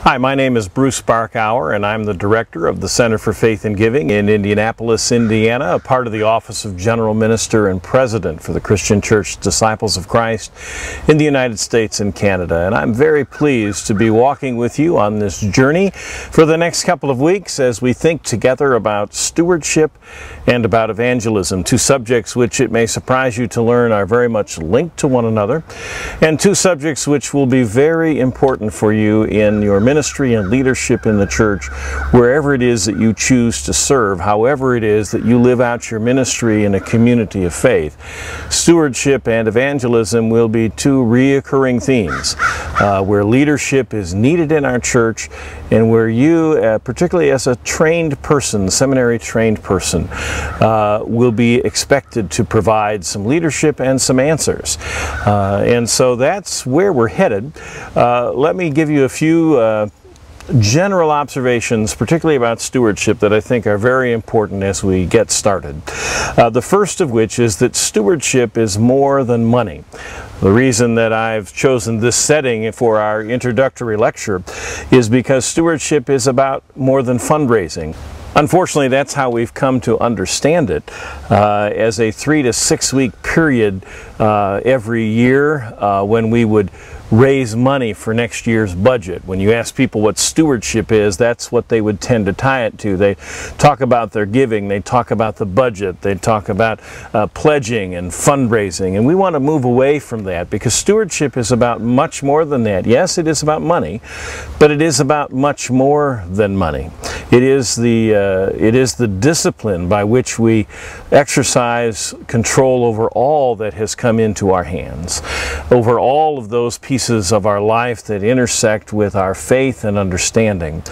Hi, my name is Bruce Barkauer, and I'm the director of the Center for Faith and Giving in Indianapolis, Indiana, a part of the Office of General Minister and President for the Christian Church Disciples of Christ in the United States and Canada. And I'm very pleased to be walking with you on this journey for the next couple of weeks as we think together about stewardship and about evangelism, two subjects which it may surprise you to learn are very much linked to one another, and two subjects which will be very important for you in your ministry and leadership in the church, wherever it is that you choose to serve, however it is that you live out your ministry in a community of faith. Stewardship and evangelism will be two reoccurring themes where leadership is needed in our church, and where you, particularly as a trained person, seminary trained person, will be expected to provide some leadership and some answers. And so that's where we're headed. Let me give you a few general observations, particularly about stewardship, that I think are very important as we get started. The first of which is that stewardship is more than money. The reason that I've chosen this setting for our introductory lecture is because stewardship is about more than fundraising. Unfortunately, that's how we've come to understand it, as a 3 to 6 week period every year when we would raise money for next year's budget. When you ask people what stewardship is, that's what they would tend to tie it to. They talk about their giving, they talk about the budget, they talk about pledging and fundraising, and we want to move away from that because stewardship is about much more than that. Yes, it is about money, but it is about much more than money. It is the discipline by which we exercise control over all that has come into our hands, over all of those pieces of our life that intersect with our faith and understanding.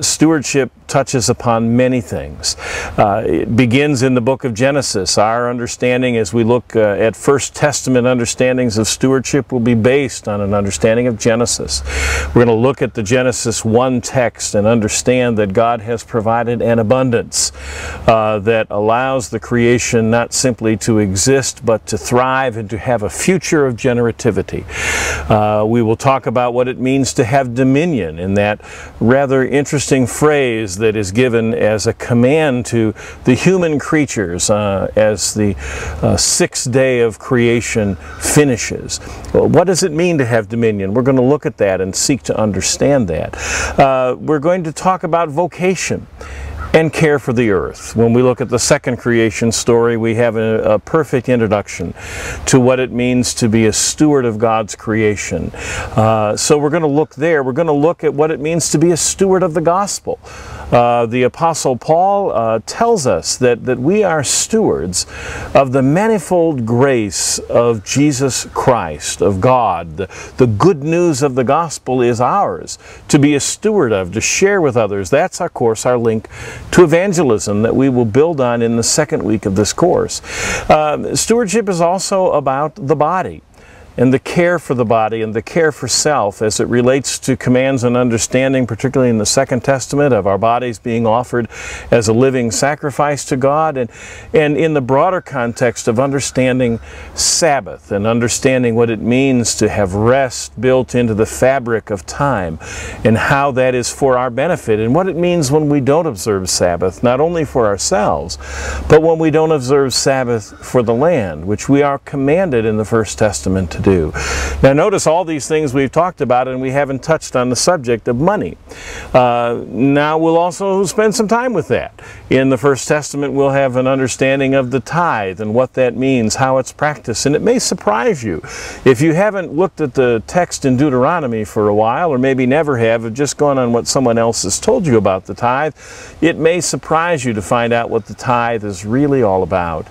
Stewardship touches upon many things. It begins in the book of Genesis. Our understanding as we look at First Testament understandings of stewardship will be based on an understanding of Genesis. We're going to look at the Genesis 1 text and understand that God has provided an abundance that allows the creation not simply to exist but to thrive and to have a future of generativity. We will talk about what it means to have dominion in that rather interesting phrase that is given as a command to the human creatures as the sixth day of creation finishes. Well, what does it mean to have dominion? We're going to look at that and seek to understand that. We're going to talk about vocation and care for the earth. When we look at the second creation story, we have a perfect introduction to what it means to be a steward of God's creation. So we're going to look there. We're going to look at what it means to be a steward of the gospel. The Apostle Paul tells us that we are stewards of the manifold grace of Jesus Christ, of God. The good news of the gospel is ours to be a steward of, to share with others. That's, of course, our link to evangelism that we will build on in the second week of this course. Stewardship is also about the body and the care for the body and the care for self as it relates to commands and understanding, particularly in the Second Testament, of our bodies being offered as a living sacrifice to God, and in the broader context of understanding Sabbath and understanding what it means to have rest built into the fabric of time and how that is for our benefit, and what it means when we don't observe Sabbath, not only for ourselves, but when we don't observe Sabbath for the land, which we are commanded in the First Testament to do. Now notice all these things we've talked about, and we haven't touched on the subject of money. Now we'll also spend some time with that. In the First Testament we'll have an understanding of the tithe and what that means, how it's practiced, and it may surprise you. If you haven't looked at the text in Deuteronomy for a while, or maybe never have just gone on what someone else has told you about the tithe, it may surprise you to find out what the tithe is really all about.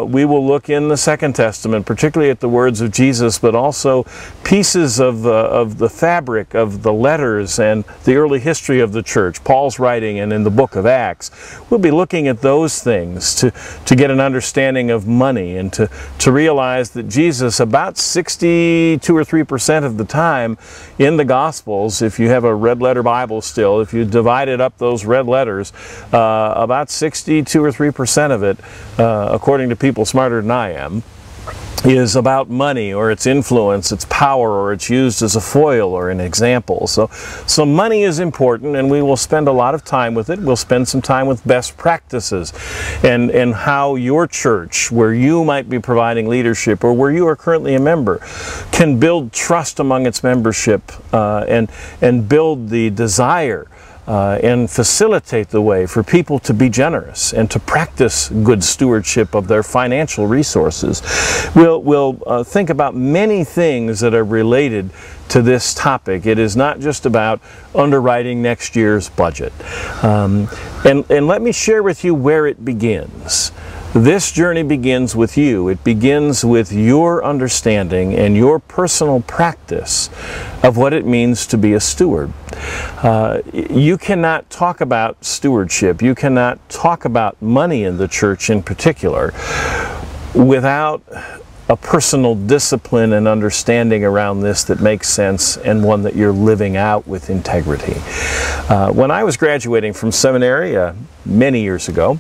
We will look in the Second Testament, particularly at the words of Jesus, but also pieces of the fabric of the letters and the early history of the church, Paul's writing, and in the book of Acts. We'll be looking at those things to get an understanding of money and to realize that Jesus, about 62 or 3% of the time in the Gospels, if you have a red letter Bible still, if you divided up those red letters, about 62 or 3% of it, according to people smarter than I am, is about money or its influence, its power, or it's used as a foil or an example. So money is important, and we will spend a lot of time with it. We'll spend some time with best practices and how your church, where you might be providing leadership or where you are currently a member, can build trust among its membership and build the desire and facilitate the way for people to be generous and to practice good stewardship of their financial resources. We'll think about many things that are related to this topic. It is not just about underwriting next year's budget. And let me share with you where it begins. This journey begins with you. It begins with your understanding and your personal practice of what it means to be a steward. You cannot talk about stewardship, you cannot talk about money in the church in particular without a personal discipline and understanding around this that makes sense and one that you're living out with integrity. When I was graduating from seminary many years ago,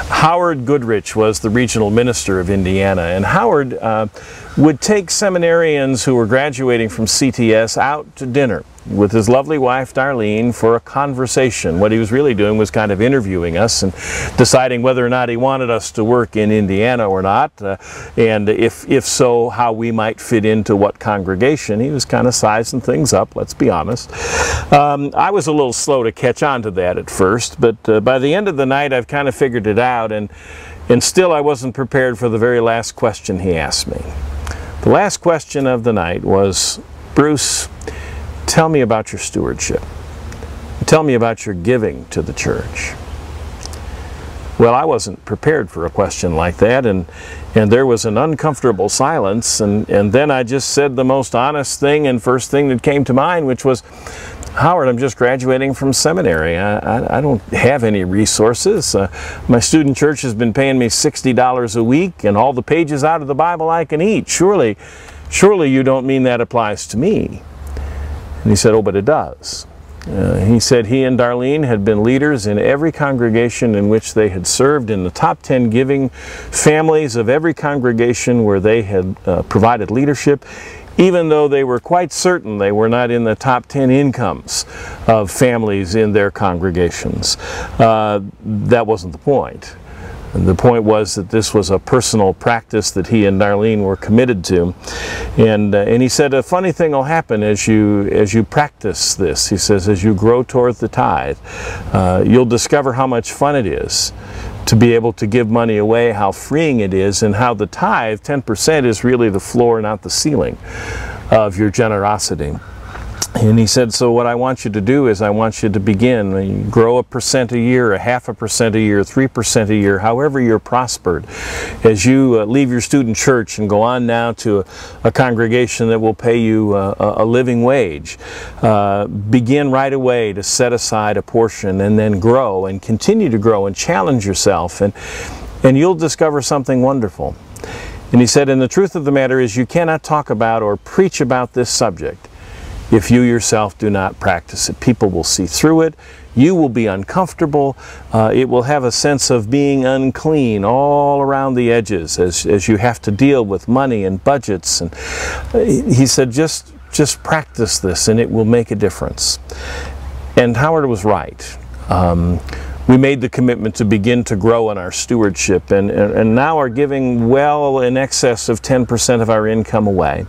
Howard Goodrich was the regional minister of Indiana, and Howard would take seminarians who were graduating from CTS out to dinner with his lovely wife Darlene for a conversation. What he was really doing was kind of interviewing us and deciding whether or not he wanted us to work in Indiana or not, and if so, how we might fit into what congregation. He was kind of sizing things up, let's be honest. I was a little slow to catch on to that at first, but by the end of the night I've kind of figured it out, and still I wasn't prepared for the very last question he asked me. The last question of the night was, "Bruce, tell me about your stewardship. Tell me about your giving to the church." Well, I wasn't prepared for a question like that, and there was an uncomfortable silence, and then I just said the most honest thing and first thing that came to mind, which was, "Howard, I'm just graduating from seminary. I don't have any resources. My student church has been paying me $60 a week and all the pages out of the Bible I can eat. Surely you don't mean that applies to me." And he said, "Oh, but it does." He said he and Darlene had been leaders in every congregation in which they had served, in the top 10 giving families of every congregation where they had provided leadership, even though they were quite certain they were not in the top 10 incomes of families in their congregations. That wasn't the point. And the point was that this was a personal practice that he and Darlene were committed to. And he said, a funny thing will happen as you practice this. He says, as you grow toward the tithe, you'll discover how much fun it is to be able to give money away, how freeing it is, and how the tithe, 10%, is really the floor, not the ceiling of your generosity. And he said, so what I want you to do is I want you to begin, grow 1% a year, 0.5% a year, 3% a year, however you're prospered. As you leave your student church and go on now to a congregation that will pay you a living wage, begin right away to set aside a portion and then grow and continue to grow and challenge yourself, and you'll discover something wonderful. And he said, and the truth of the matter is you cannot talk about or preach about this subject if you yourself do not practice it. People will see through it. You will be uncomfortable. It will have a sense of being unclean all around the edges as you have to deal with money and budgets. And he said, just practice this and it will make a difference. And Howard was right. We made the commitment to begin to grow in our stewardship, and now are giving well in excess of 10% of our income away.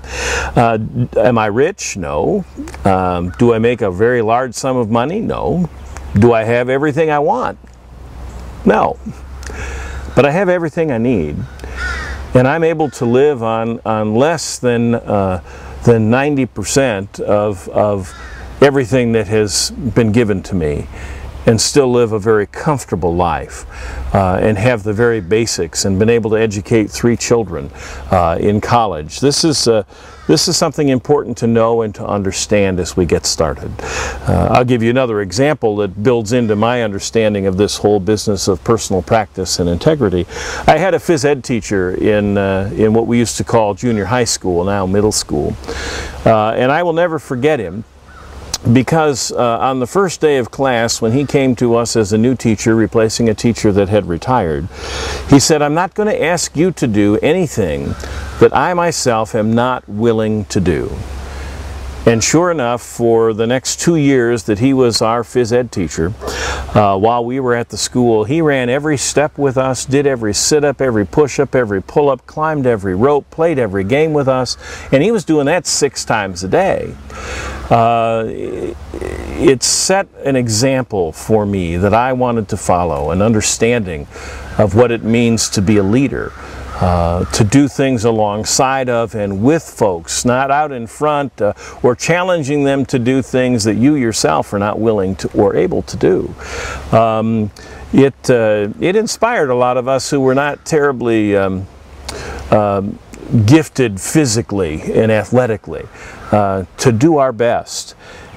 Am I rich? No. Do I make a very large sum of money? No. Do I have everything I want? No. But I have everything I need, and I'm able to live on less than 90% of everything that has been given to me, and still live a very comfortable life and have the very basics, and been able to educate 3 children in college. This is something important to know and to understand as we get started. I'll give you another example that builds into my understanding of this whole business of personal practice and integrity. I had a phys ed teacher in what we used to call junior high school, now middle school, and I will never forget him. Because on the first day of class, when he came to us as a new teacher, replacing a teacher that had retired, he said, I'm not going to ask you to do anything that I myself am not willing to do. And sure enough, for the next 2 years that he was our phys ed teacher, while we were at the school, he ran every step with us, did every sit-up, every push-up, every pull-up, climbed every rope, played every game with us, and he was doing that 6 times a day. It set an example for me that I wanted to follow, an understanding of what it means to be a leader. To do things alongside of and with folks, not out in front or challenging them to do things that you yourself are not willing to or able to do. It inspired a lot of us who were not terribly gifted physically and athletically to do our best.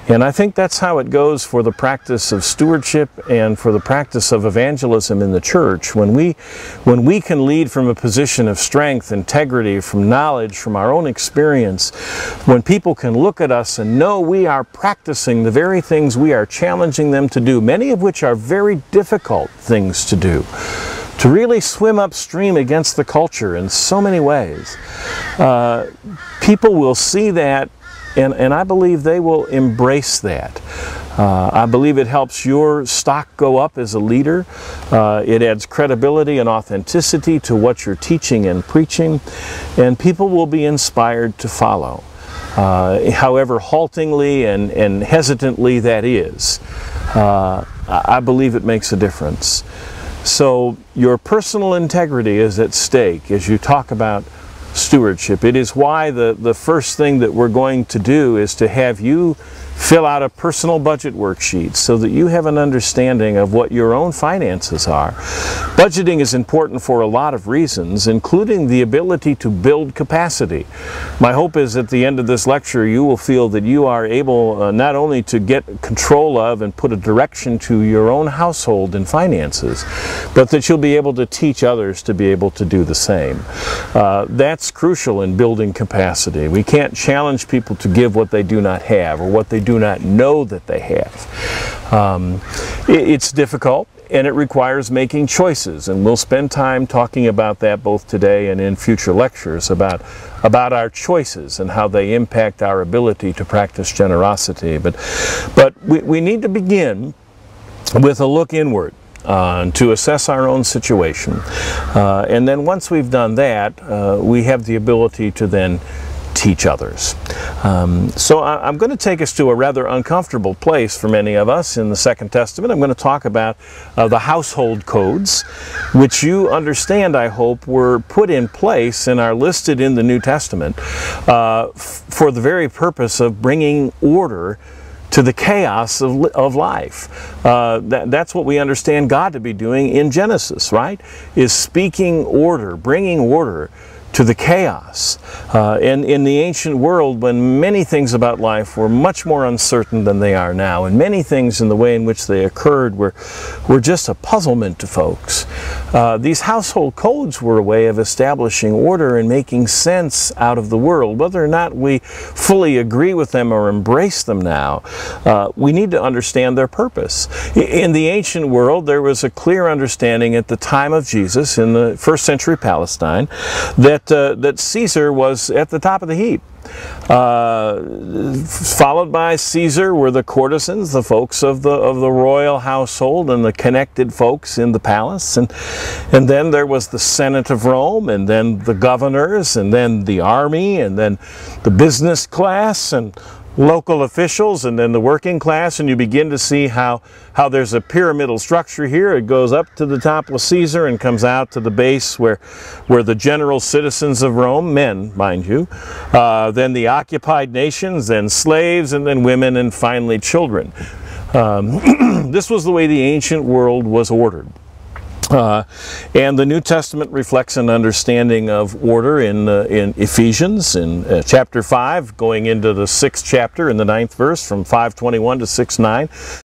And I think that's how it goes for the practice of stewardship and for the practice of evangelism in the church. When we can lead from a position of strength, integrity, from knowledge, from our own experience, when people can look at us and know we are practicing the very things we are challenging them to do, many of which are very difficult things to do, to really swim upstream against the culture in so many ways, people will see that. And I believe they will embrace that. I believe it helps your stock go up as a leader. It adds credibility and authenticity to what you're teaching and preaching, and people will be inspired to follow. However haltingly and hesitantly that is, I believe it makes a difference. So your personal integrity is at stake as you talk about stewardship. It is why the first thing that we're going to do is to have you fill out a personal budget worksheet so that you have an understanding of what your own finances are. Budgeting is important for a lot of reasons, including the ability to build capacity. My hope is at the end of this lecture you will feel that you are able not only to get control of and put a direction to your own household and finances, but that you'll be able to teach others to be able to do the same. That's crucial in building capacity. We can't challenge people to give what they do not have or what they do not know that they have. It's difficult and it requires making choices, and we'll spend time talking about that both today and in future lectures about our choices and how they impact our ability to practice generosity. But we need to begin with a look inward to assess our own situation, and then once we've done that, we have the ability to then teach others. So I'm going to take us to a rather uncomfortable place for many of us in the Second Testament. I'm going to talk about the household codes, which you understand, I hope, were put in place and are listed in the New Testament for the very purpose of bringing order to the chaos of life. That's what we understand God to be doing in Genesis, right? Is speaking order, bringing order to the chaos. And in the ancient world, when many things about life were much more uncertain than they are now, and many things in the way in which they occurred were just a puzzlement to folks, these household codes were a way of establishing order and making sense out of the world. Whether or not we fully agree with them or embrace them now, we need to understand their purpose. In the ancient world, there was a clear understanding at the time of Jesus, in the first century Palestine, that Caesar was at the top of the heap. Followed by Caesar were the courtesans, the folks of the royal household and the connected folks in the palace, and then there was the Senate of Rome, and then the governors, and then the army, and then the business class, and local officials, and then the working class, and you begin to see how there's a pyramidal structure here. It goes up to the top with Caesar and comes out to the base where the general citizens of Rome, men, mind you, then the occupied nations, then slaves, and then women, and finally children. This was the way the ancient world was ordered. And the New Testament reflects an understanding of order in Ephesians, in chapter 5, going into the 6th chapter in the 9th verse, from 5:21 to 6:9.